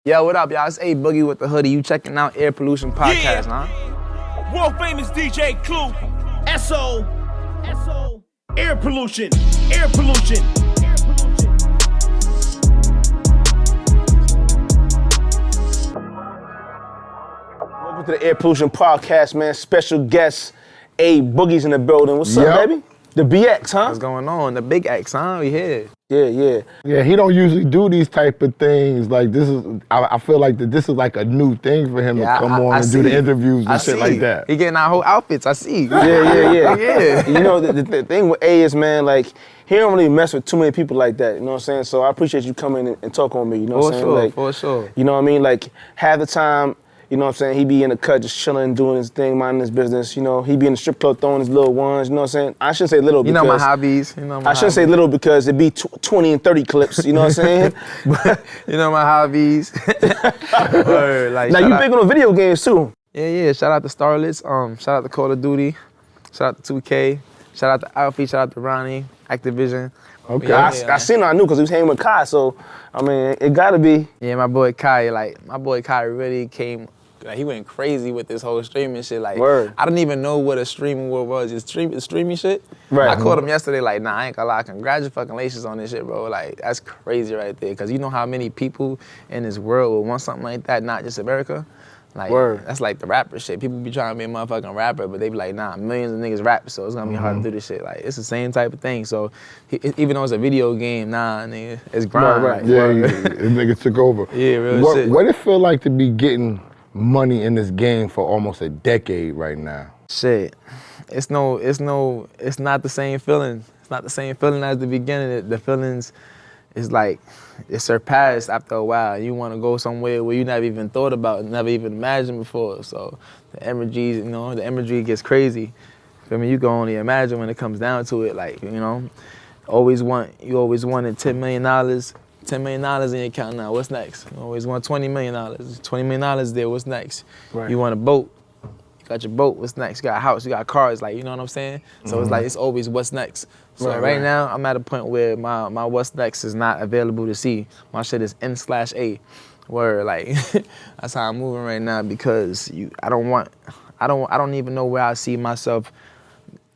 Yo, what up, y'all? It's A Boogie with the Hoodie. You checking out Air Pollution Podcast, huh? World famous DJ Clue. S.O. Air pollution. Air pollution. Air pollution. Welcome to the Air Pollution Podcast, man. Special guest, A Boogie's in the building. What's up, baby? The BX, huh? What's going on? The Big X, huh? We here. Yeah, he don't usually do these type of things. Like this is, I feel like that this is like a new thing for him to come on and do the interviews and shit like that. He getting our whole outfits, I see. Yeah. You know, the thing with A is, man, like, he don't really mess with too many people like that, you know what I'm saying? So I appreciate you coming and talking with me, you know what I'm saying? Like, For sure. You know what I mean? Like, half the time, you know what I'm saying, he be in the cut just chilling, doing his thing, minding his business, you know? He be in the strip club throwing his little ones, you know what I'm saying? I shouldn't say little because... You know my hobbies. I shouldn't say little because it'd be 20 and 30 clips, you know what I'm saying? But you know my hobbies. Like, now you big on the video games too. Yeah. Shout out to Starlets. Shout out to Call of Duty. Shout out to 2K. Shout out to Alfie. Shout out to Ronnie. Activision. Okay. Yeah, I seen I knew because he was hanging with Kai, so I mean it gotta be. Yeah, my boy Kai really came. Like, he went crazy with this whole streaming shit. Like, Word. I didn't even know what a streaming world was. Just streaming shit. Right. I called him yesterday. Like, nah, I ain't gonna lie. Congratulations on this shit, bro. Like, that's crazy right there. Cause you know how many people in this world would want something like that, not just America. Like, Word. That's like the rapper shit. People be trying to be a motherfucking rapper, but they be like, nah, millions of niggas rap, so it's gonna be hard to do this shit. Like, it's the same type of thing. So, even though it's a video game, nah, nigga, it's grind. Right. Like, This nigga took over. Yeah, real shit. What it feel like to be getting money in this game for almost a decade right now? Shit, it's not the same feeling. It's not the same feeling as the beginning. The feelings is like, it's surpassed after a while. You want to go somewhere where you never even thought about, never even imagined before. So the imagery gets crazy. I mean, you can only imagine when it comes down to it. Like, you know, you always wanted $10 million. $10 million in your account now, what's next? You always want $20 million. $20 million there, what's next? Right. You want a boat, you got your boat, what's next? You got a house, you got cars, like, you know what I'm saying? So it's like, it's always what's next. So right now, I'm at a point where my what's next is not available to see. My shit is N/A. Where, like, that's how I'm moving right now because I don't even know where I see myself.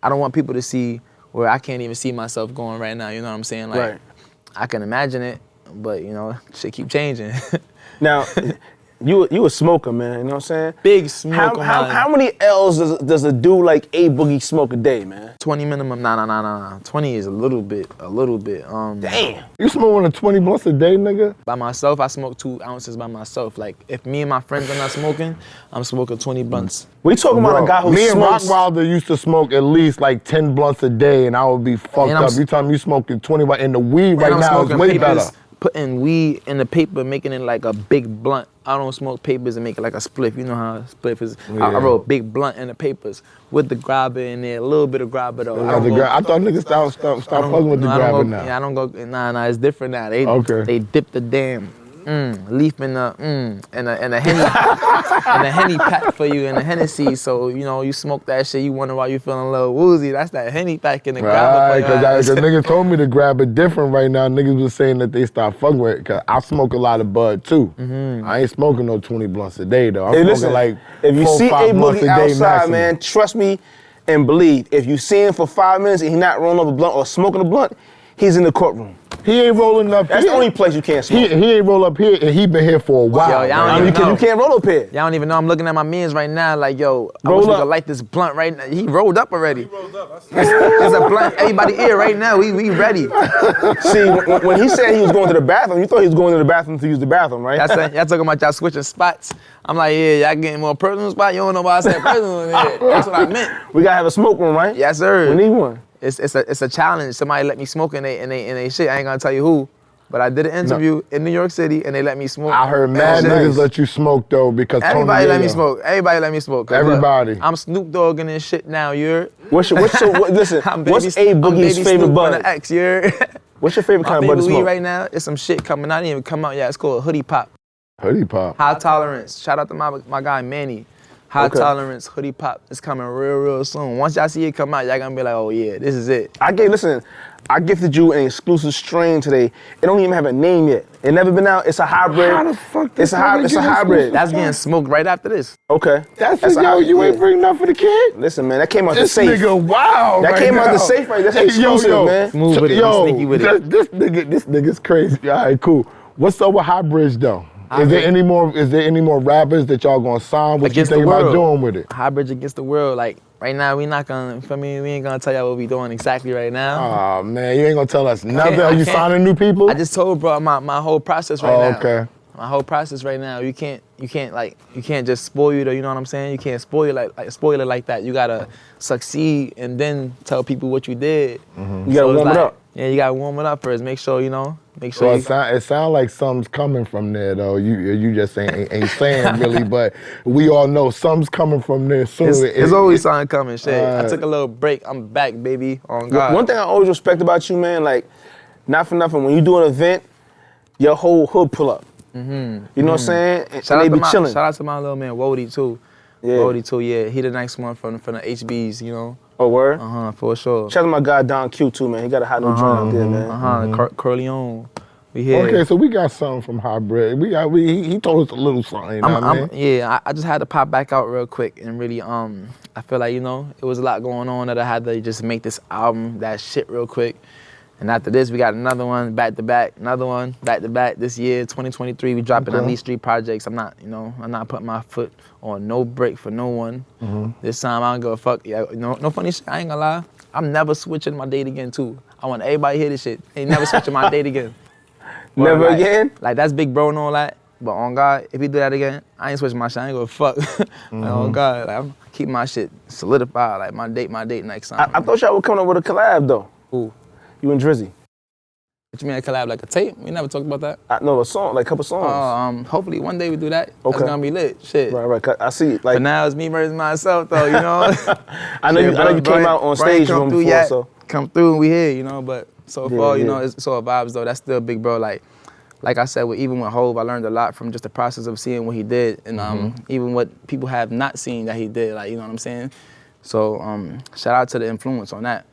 I don't want people to see where I can't even see myself going right now, you know what I'm saying? Like, Right. I can imagine it, but, you know, shit keep changing. Now, you a smoker, man, you know what I'm saying? Big smoker, how many L's does a dude like A Boogie smoke a day, man? 20 minimum, nah. 20 is a little bit. Damn. You smoking 20 blunts a day, nigga? By myself, I smoke 2 ounces by myself. Like, if me and my friends are not smoking, I'm smoking 20 blunts. We talking about a guy who me smokes. and Rockwilder used to smoke at least like 10 blunts a day, and I would be fucked up. You tell me you smoking 20, and the weed right now is way better. Putting weed in the paper, making it like a big blunt. I don't smoke papers and make it like a spliff. You know how a spliff is. Yeah. I wrote a big blunt in the papers with the grabber in there, a little bit of grabber though. I thought niggas stop fucking with the grabber now. Yeah, I don't go. Nah, it's different now. They dip the damn leaf in the and a henny and a henny pack for you and a Hennessy. So you know you smoke that shit. You wonder why you feeling a little woozy. That's that henny pack in the grabber. Because niggas told me to grab it different right now. Niggas was saying that they stopped fucking with it. Cause I smoke a lot of bud too. I ain't smoking no 20 blunts a day though. I'm smoking like if you 4 see or 5 A blunts Boogie a day outside, maximum. man, trust me and believe. If you see him for 5 minutes and he not rolling up a blunt or smoking a blunt, he's in the courtroom. He ain't rolling up That's here. the only place you can't smoke. He ain't roll up here, and he been here for a while. Yo, you can't roll up here. Y'all don't even know. I'm looking at my mans right now like, yo, I Roll wish we up. could light this blunt right now. He rolled up already. There's a blunt, everybody here right now. We ready. See, when he said he was going to the bathroom, you thought he was going to the bathroom to use the bathroom, right? Y'all talking about y'all switching spots. I'm like, yeah, y'all getting more personal spot. You don't know why I said personal in here. That's what I meant. We gotta have a smoke room, right? Yes, sir. We need one. It's a challenge. Somebody let me smoke in they shit. I ain't gonna tell you who. But I did an interview in New York City and they let me smoke. I heard mad niggas let you smoke though because everybody let me smoke. Everybody let me smoke. Everybody. Look, I'm Snoop Dogg in this shit now, you're. Listen, what's A Boogie's favorite bud? X, you're. What's your favorite kind of bud to smoke? Right now, it's some shit coming out. It didn't even come out yet. It's called Hoodie Pop. Hoodie Pop. High tolerance. Shout out to my guy Manny. High Tolerance, Hoodie Pop, it's coming real soon. Once y'all see it come out, y'all gonna be like, oh yeah, this is it. I gifted you an exclusive strain today. It don't even have a name yet. It never been out. It's a hybrid. How the fuck it's a hybrid. That's getting smoked right after this. Okay. That's it, yo, you ain't bring nothing for the kid? Listen, man, that came out the safe. This nigga, wow. That came out the safe right. That's exclusive, man. Smooth with it, sneaky with it. This nigga's crazy. All right, cool. What's up with Highbridge though? Is there any more rappers that y'all gonna sign? What you think about doing with it? Highbridge against the world. Like right now, we not gonna. For me, we ain't gonna tell y'all what we doing exactly right now. Oh man, you ain't gonna tell us nothing. Are you signing new people? I just told bro my whole process right now. Okay. My whole process right now. You can't just spoil it. You know what I'm saying? You can't spoil it like that. You gotta succeed and then tell people what you did. You gotta warm it up. Yeah, you gotta warm it up first. Make sure it sounds like something's coming from there though. You just ain't saying really, but we all know something's coming from there soon. There's always something coming. Shit, I took a little break. I'm back, baby. On God. One thing I always respect about you, man, like, not for nothing, when you do an event, your whole hood pull up. You know what I'm saying? And they be chilling. Shout out to my little man Wody too. Yeah. Wody too. Yeah, he the next one from the HBs. You know. Oh, word? For sure. Shout out to my guy Don Q too, man. He got a hot new joint out there, man. Corleone. We here. Okay, so we got something from Highbridge. He told us a little something. You know what I mean? Yeah, I just had to pop back out real quick and really I feel like, you know, it was a lot going on that I had to just make this album, that shit real quick. And after this, we got another one back to back, another one back to back. This year, 2023, we dropping at least 3 projects. I'm not putting my foot on no break for no one. This time I don't give a fuck. Yeah, no funny shit. I ain't gonna lie. I'm never switching my date again too. I want everybody to hear this shit. Ain't never switching my date again. Never again? Like that's big bro and all that. But on God, if he do that again, I ain't switching my shit. I ain't gonna fuck. Like, on God, like, I'm keeping my shit solidified. Like my date next time. I thought y'all were coming up with a collab though. Who? You and Drizzy. What you mean a collab, like a tape? We never talked about that. No, a song, like a couple songs. Hopefully one day we do that. Okay. That's gonna be lit. Shit. Right. I see it. Like, but now it's me versus myself though, you know? I know you came out on stage room before, so. Come through and we here, you know, but so far, you know, it's all vibes though. That's still big bro. Like I said, even with Hov, I learned a lot from just the process of seeing what he did and even what people have not seen that he did, like, you know what I'm saying? So shout out to the influence on that.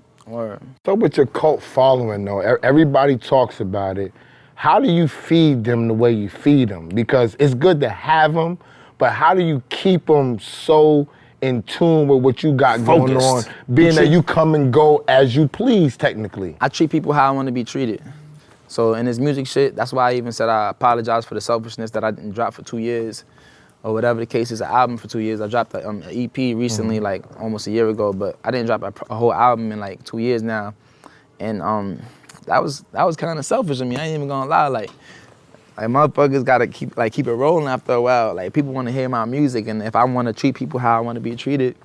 So with your cult following though, everybody talks about it. How do you feed them the way you feed them? Because it's good to have them, but how do you keep them so in tune with what you got going on, being that you come and go as you please technically? I treat people how I want to be treated. So in this music shit, that's why I even said I apologize for the selfishness that I didn't drop for 2 years. Or whatever the case is, an album for 2 years. I dropped an EP recently, like almost a year ago, but I didn't drop a whole album in like 2 years now. And that was kind of selfish of me. I ain't even gonna lie. Like motherfuckers gotta keep it rolling after a while. Like people want to hear my music, and if I want to treat people how I want to be treated,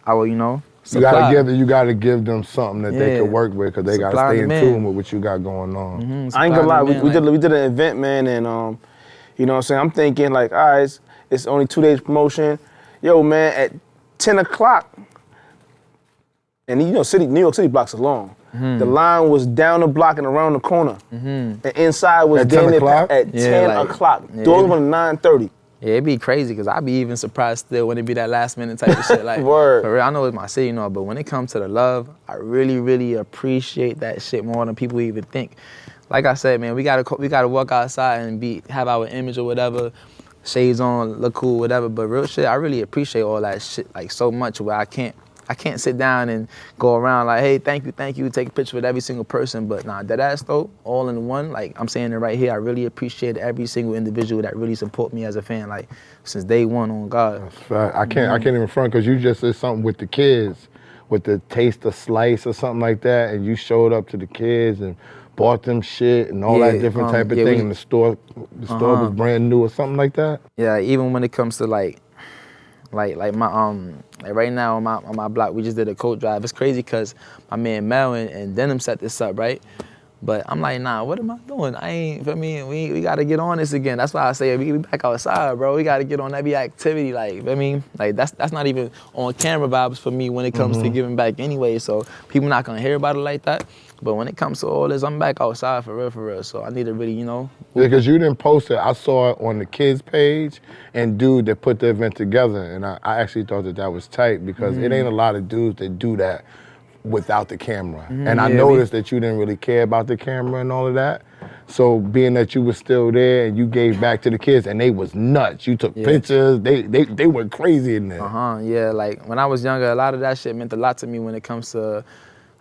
I will, you know. Supply. You gotta give them something that they can work with, because they gotta stay in tune with what you got going on. I ain't gonna lie. We did an event, man, and you know what I'm saying. I'm thinking like, all right. It's only 2 days promotion. Yo, man, at 10 o'clock, and you know, New York City blocks are long. The line was down the block and around the corner. And inside was at 10 o'clock? At 10 o'clock. Doors were 9:30. Yeah, it'd be crazy, because I be even surprised still when it be that last minute type of shit. Like, Word. For real, I know it's my city, you know, but when it comes to the love, I really, really appreciate that shit more than people even think. Like I said, man, we gotta walk outside and have our image or whatever. Shades on, look cool, whatever, but real shit, I really appreciate all that shit like so much where I can't sit down and go around like, hey, thank you, take a picture with every single person, but nah, deadass though, all in one, like I'm saying it right here, I really appreciate every single individual that really support me as a fan, like since day one, on God. That's fact. I can't even front, because you just did something with the kids, with the Taste of Slice or something like that, and you showed up to the kids and bought them shit and all that different type of thing, and the store was brand new or something like that? Yeah, even when it comes to like my like right now on my block, we just did a coat drive. It's crazy because my man Mel and Denim set this up, right? But I'm like, nah, what am I doing? I ain't, feel me? We gotta get on this again. That's why I say we back outside, bro. We gotta get on every activity, like, feel me? Like that's not even on camera vibes for me when it comes to giving back anyway. So people not gonna hear about it like that. But when it comes to all this, I'm back outside for real. So I need to really, Yeah, because you didn't post it. I saw it on the kids page and dude that put the event together. And I actually thought that was tight because it ain't a lot of dudes that do that without the camera. And I noticed that you didn't really care about the camera and all of that. So being that you was still there and you gave back to the kids and they was nuts. You took pictures, they went crazy in there. Yeah, like when I was younger, a lot of that shit meant a lot to me when it comes to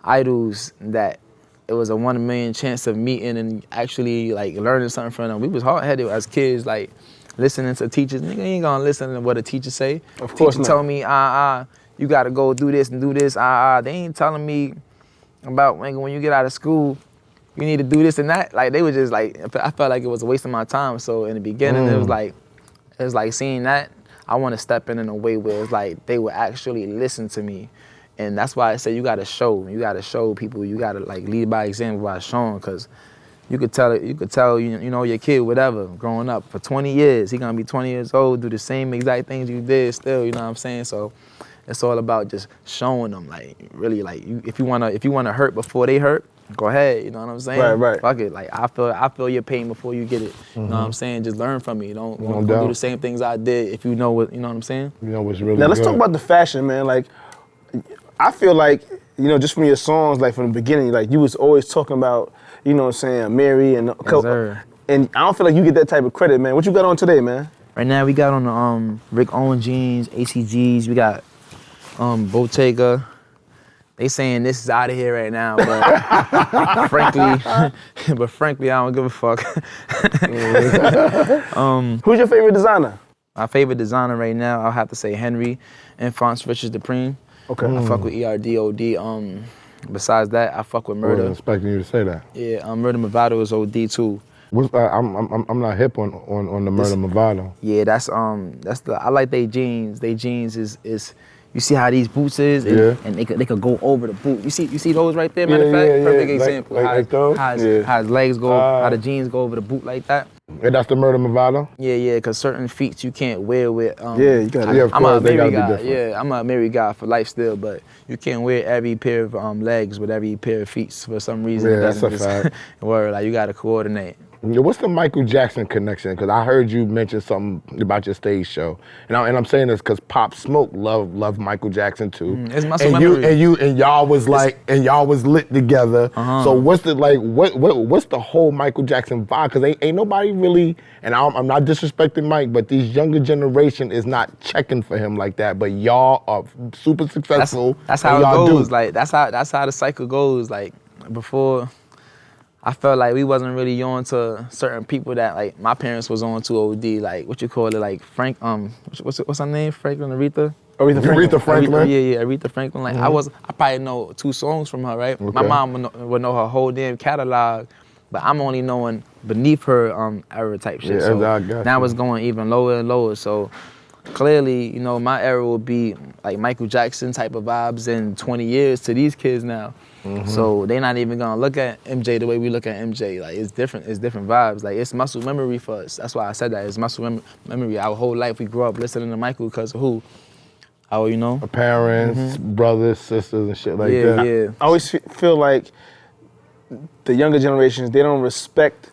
idols that it was a 1 in a million chance of meeting and actually like learning something from them. We was hard-headed as kids, like listening to teachers. Nigga, you ain't gonna listen to what a teacher say. Of course teacher not. told me, you gotta go do this and do this, They ain't telling me about when you get out of school, you need to do this and that. Like they were just like, I felt like it was a waste of my time. So in the beginning, it was like seeing that, I want to step in a way where it's like they would actually listen to me. And that's why I say you gotta show people, you gotta like lead by example by showing, cause you could tell your kid whatever, growing up for 20 years, he gonna be 20 years old, do the same exact things you did still, you know what I'm saying? So it's all about just showing them, like really, like if you wanna hurt before they hurt, go ahead, you know what I'm saying? Right. Fuck it, like I feel your pain before you get it. You know what I'm saying? Just learn from me. Don't do the same things I did if you know what I'm saying? You know what's really Now let's good. talk about the fashion, man. Like, I feel like, just from your songs, like from the beginning, like you was always talking about, you know what I'm saying, Mary and sir. and I don't feel like you get that type of credit, man. What you got on today, man? Right now we got on the Rick Owens jeans, ACGs, we got Bottega. They saying this is out of here right now, but frankly, I don't give a fuck. Who's your favorite designer? My favorite designer right now, I'll have to say Henry and Fonts Richards Dupreme. Okay. I fuck with ERDOD. Besides that, I fuck with I wasn't Murder. expecting you to say that. Yeah, Murder Movado is OD too. I'm not hip on the Murder Movado. Yeah, that's I like they jeans. They jeans is you see how these boots is, and they could go over the boot. You see those right there, matter of fact? Perfect example. Like those? How his legs go, how the jeans go over the boot like that. And that's the Murder Movado? Yeah, because certain feats you can't wear with. You got of I'm a course, they married gotta be guy. different. Yeah, I'm a married guy for life still, but you can't wear every pair of legs with every pair of feet for some reason. Yeah, It that's doesn't a fact. Word, like you gotta coordinate. What's the Michael Jackson connection? Because I heard you mention something about your stage show, and I'm saying this because Pop Smoke loved Michael Jackson too. It's muscle memory. And y'all was lit together. So what's the what's the whole Michael Jackson vibe? Because ain't nobody really, and I'm not disrespecting Mike, but these younger generation is not checking for him like that. But y'all are super successful. That's how it goes. Like that's how the cycle goes. Like before, I felt like we wasn't really on to certain people that like my parents was on to OD. Like what you call it, like Frank. What's her name? Franklin Aretha. Aretha Franklin. Yeah, Aretha Franklin. Like I probably know 2 songs from her, right? Okay. My mom would know her whole damn catalog, but I'm only knowing beneath her era type shit. Yeah, So I got now you. it's going even lower and lower. So clearly, my era will be like Michael Jackson type of vibes in 20 years to these kids now. So they're not even gonna look at MJ the way we look at MJ. Like it's different vibes. Like it's muscle memory for us. That's why I said that. It's muscle memory. Our whole life we grew up listening to Michael because of who? Our Parents, brothers, sisters, and shit like that. Yeah. I always feel like the younger generations, they don't respect,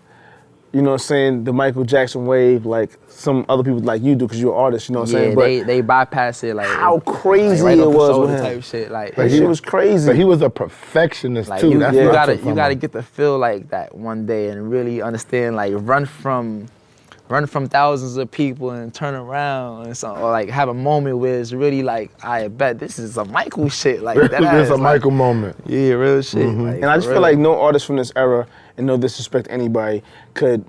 the Michael Jackson wave like some other people like you do because you're an artist, you know what I'm saying? But they bypass it like how crazy right it up the was shoulder with him. type shit. Like That shit was crazy. But he was a perfectionist like too. you, That's you what I gotta took from you gotta him. get to feel like that one day and really understand like run from thousands of people and turn around and or like have a moment where it's really like I bet this is a Michael shit like that. It's a Michael moment. Yeah, real shit. Like, And I just feel like no artist from this era, and no disrespect to anybody, could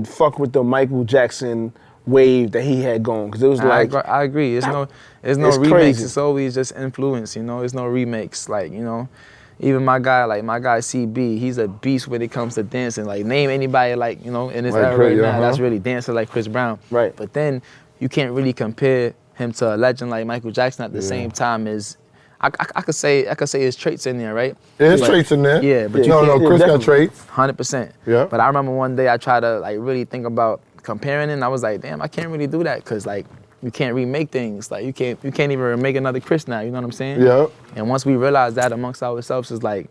fuck with the Michael Jackson wave that he had going. Because it was like... I agree. It's no it's remakes. crazy. It's always just influence, There's no remakes. Like, even my guy CB, he's a beast when it comes to dancing. Like, name anybody like, in this Like era Chris, right now that's really dancing like Chris Brown. Right. But then you can't really compare him to a legend like Michael Jackson at the same time as I could say it's traits in there, right? There's traits in there. Yeah, but you no, can't. Chris got traits. 100%. Yeah. But I remember one day I tried to like really think about comparing it, and I was like, damn, I can't really do that because like you can't remake things. Like you can't even remake another Chris now. You know what I'm saying? Yeah. And once we realized that amongst ourselves, it's like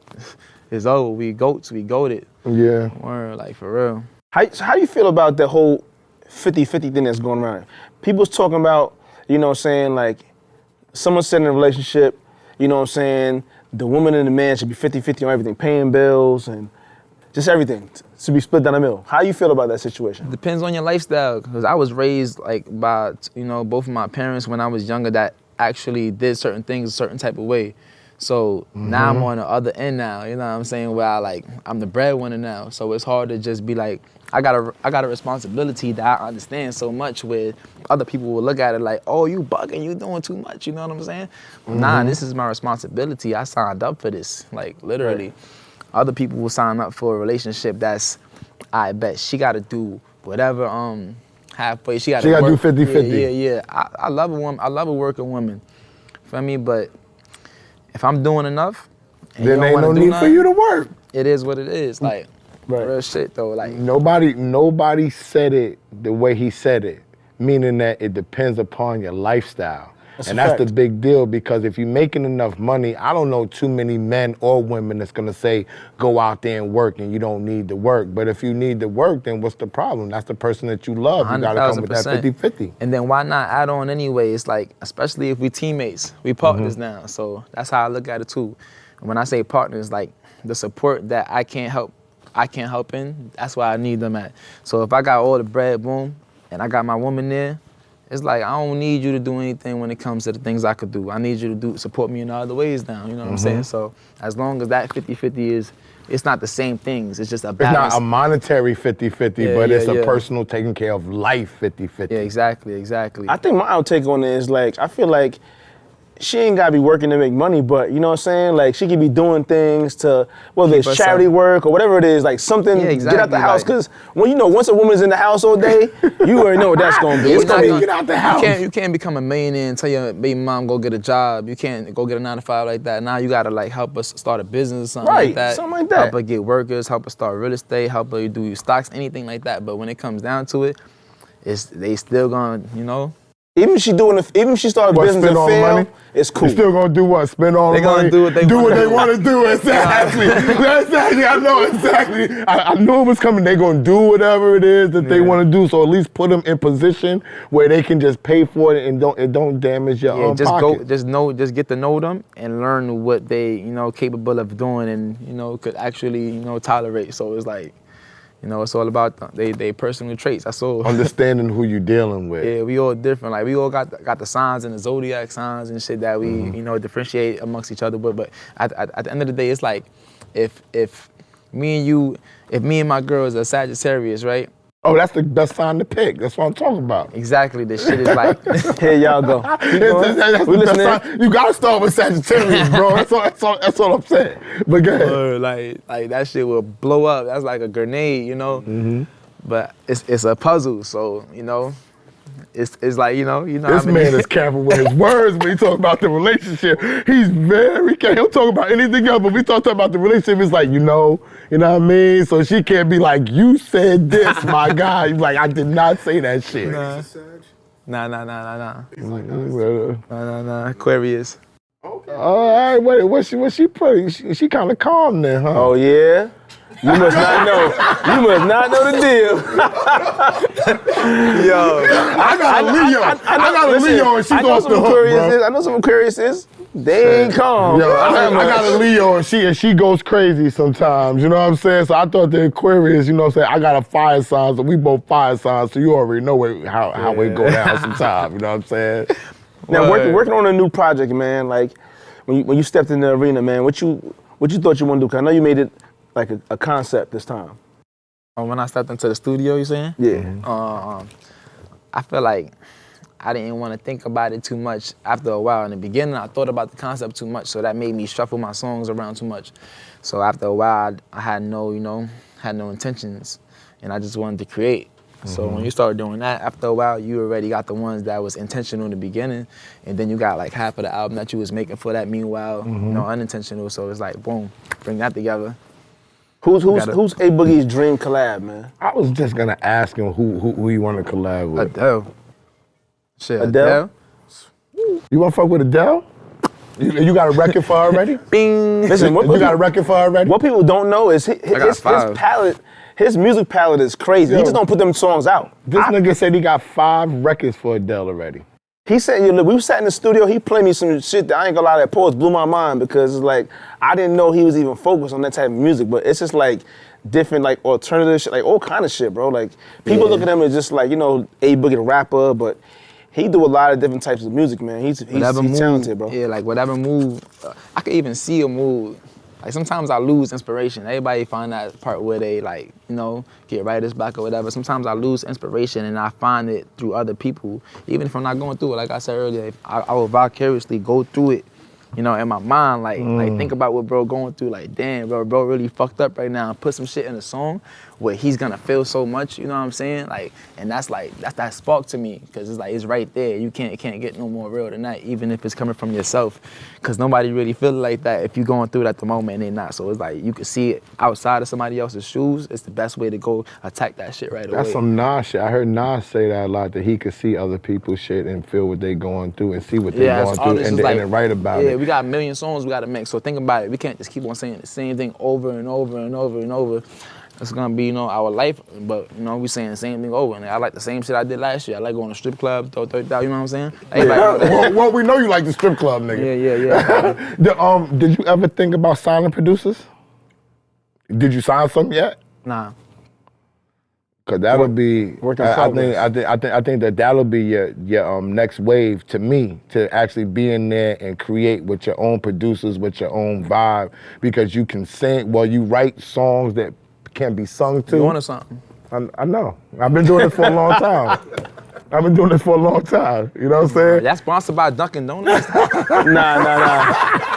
it's over. We goats. We goated. Yeah. Or like for real. How do you feel about the whole 50-50 thing that's going around? People's talking about, you know what I'm saying, like someone said in a relationship, you know what I'm saying, the woman and the man should be 50-50 on everything, paying bills and just everything to be split down the middle. How you feel about that situation? Depends on your lifestyle, because I was raised like by, you know, both of my parents when I was younger that actually did certain things a certain type of way. So now I'm on the other end now, you know what I'm saying, where I'm the breadwinner now. So it's hard to just be like, I got a responsibility that I understand so much where other people will look at it like, oh, you bugging, you doing too much, you know what I'm saying? Nah, this is my responsibility. I signed up for this, like literally. Other people will sign up for a relationship that's, I bet she gotta do whatever halfway. She gotta do work. 50-50. Yeah. I love a woman, I love a working woman. Feel me? But if I'm doing enough, and Then you don't ain't wanna no do need for nothing, you to work. it is what it is. Like Right. real shit though. Like Nobody said it the way he said it, meaning that it depends upon your lifestyle. That's and a that's the fact. big deal, because if you're making enough money, I don't know too many men or women that's gonna say, go out there and work and you don't need to work. But if you need to work, then what's the problem? That's the person that you love. You gotta come with that 50-50. And then why not add on anyway? It's like, especially if we teammates, we partners now. So that's how I look at it too. And when I say partners, like the support that I can't help in, that's why I need them at. So if I got all the bread, boom, and I got my woman there, it's like, I don't need you to do anything when it comes to the things I could do. I need you to support me in other ways now, you know what I'm saying? So as long as that 50-50 is, it's not the same things, it's just a balance. It's not a monetary 50-50, but it's a personal taking care of life 50-50. Yeah, exactly. I think my outtake on it is like, I feel like she ain't gotta be working to make money, but you know what I'm saying? Like she could be doing things to, whether Keep it's charity work or whatever it is, like something, get out the house. Cause when once a woman's in the house all day, you already know what that's gonna be. It's It's gonna not be, get out the house. You can't become a millionaire and tell your baby mom go get a job. You can't go get a 9-to-5 like that. Now you gotta like help us start a business or something like that. Something like that. Help her get workers, help her start real estate, help her do stocks, anything like that. But when it comes down to it, they still gonna, you know. Even if she started a business and spend all the fail, money? it's cool. You still gonna do what? Spend all the money? They gonna do what they want to do. Exactly. Exactly. I know exactly. I knew it was coming. They gonna do whatever it is that they want to do. So at least put them in position where they can just pay for it and don't damage your own pocket. Just get to know them and learn what they, capable of doing and, could actually, tolerate. So it's like, it's all about they personal traits. That's all. Understanding who you're dealing with. Yeah, we all different. Like we all got the signs and the zodiac signs and shit that we, differentiate amongst each other. But at the end of the day, it's like if me and my girl is a Sagittarius, right? Oh, that's the best sign to pick. That's what I'm talking about. Exactly. This shit is like, here y'all go. That's the best sign. You gotta start with Sagittarius, bro. That's all I'm saying. But go ahead. Like that shit will blow up. That's like a grenade, Mm-hmm. But it's a puzzle, so it's like This man is careful with his words when he talk about the relationship. He's very careful. He'll talk about anything else, but we talk about the relationship. It's like, you know what I mean? So she can't be like, you said this, my guy. He's like, I did not say that shit. Nah. Nah. Aquarius. Okay. All right, what she put? She kind of calm then, huh? Oh yeah. You must not know. You must not know the deal. Yo, I got a Leo. I got a Leo, and she's off the hook, bro. I know some Aquariuses. They ain't calm. Yo, I got a Leo, and she goes crazy sometimes. You know what I'm saying? So I thought the Aquarius, I got a fire sign, so we both fire signs, so you already know how it go down sometimes. You know what I'm saying? Now working on a new project, man. Like when you stepped in the arena, man. What you thought you want to do? 'Cause I know you made it like a concept this time. When I stepped into the studio, you saying? Yeah. I feel like I didn't want to think about it too much after a while. In the beginning, I thought about the concept too much, so that made me shuffle my songs around too much. So after a while, I had no intentions, and I just wanted to create. So when you start doing that, after a while, you already got the ones that was intentional in the beginning, and then you got like half of the album that you was making for that meanwhile, you know, unintentional. So it's like, boom, bring that together. Who's A Boogie's dream collab, man? I was just gonna ask him who you want to collab with. Adele. Shit, Adele? You want to fuck with Adele? You got a record for her already? Bing. Listen, You got a record for her already? what people don't know is his palette, his music palette is crazy. Yo. He just don't put them songs out. This nigga said he got 5 records for Adele already. He said, we sat in the studio, he played me some shit that I ain't gonna lie, that pause blew my mind because it's like, I didn't know he was even focused on that type of music, but it's just like different, like alternative shit, like all kind of shit, bro. Like, people look at him as just like, you know, A Boogie the rapper, but he do a lot of different types of music, man. He's talented, bro. Yeah, like whatever move, I could even see a move. Like sometimes I lose inspiration. Everybody find that part where they like, you know, get writer's block or whatever. Sometimes I lose inspiration and I find it through other people. Even if I'm not going through it, like I said earlier, I will vicariously go through it, you know, in my mind, like think about what bro going through, like damn, bro really fucked up right now. Put some shit in a song where he's gonna feel so much, you know what I'm saying? Like, and that's that spark to me, cause it's like, it's right there. You can't get no more real than that, even if it's coming from yourself. Cause nobody really feel like that if you're going through it at the moment and they not. So it's like, you can see it outside of somebody else's shoes. It's the best way to go attack that shit right away. That's some Nas shit. I heard Nas say that a lot, that he could see other people's shit and feel what they going through and see what they going through and then write about it. Yeah, we got a million songs we gotta make. So think about it. We can't just keep on saying the same thing over and over and over and over. It's gonna be, you know, our life, but you know, we saying the same thing over. And I like the same shit I did last year. I like going to strip club, throw 30,000, you know what I'm saying? Well, we know you like the strip club, nigga. Yeah. Did you ever think about signing producers? Did you sign some yet? Nah. Cause that'll be. Work in I think that'll be your next wave to me, to actually be in there and create with your own producers, with your own vibe, because you can sing. Well, you write songs that can be sung to. You want something? I know. I've been doing this for a long time. You know what I'm saying? That's sponsored by Dunkin' Donuts?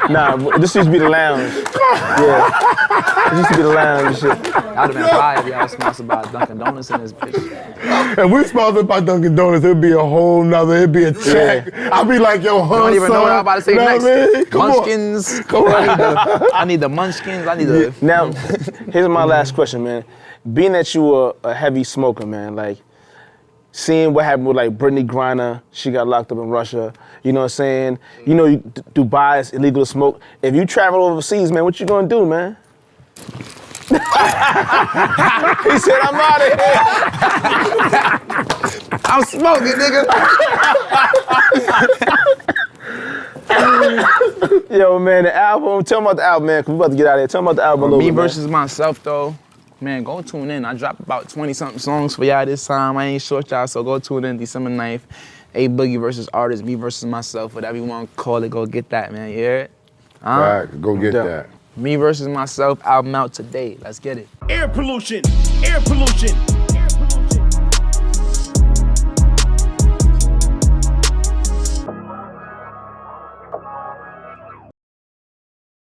Nah, this used to be the lounge. Yeah. This used to be the lounge and shit. I'd have been fired if y'all was sponsored by Dunkin' Donuts in this bitch. If we sponsored by Dunkin' Donuts, it'd be a whole nother, it'd be a check. I'd be like, yo, I don't even know what I'm about to say next. I mean? Munchkins. Come on. I need the munchkins. I need the... Now, here's my last question, man. Being that you were a heavy smoker, man, like, seeing what happened with like Brittany Griner, she got locked up in Russia, you know what I'm saying? You know, Dubai is illegal to smoke. If you travel overseas, man, what you gonna do, man? He said, I'm out of here. I'm smoking, nigga. Yo, man, the album, tell me about the album, man, because we about to get out of here. Tell me about the album a little Me bit, man. versus myself, though. Man, go tune in. I dropped about 20-something songs for y'all this time. I ain't short y'all, so go tune in December 9th. A Boogie versus artist, me versus myself, whatever you want to call it, go get that, man. You hear it? Right, go get that. Me versus myself, album out today. Let's get it. Air pollution, air pollution.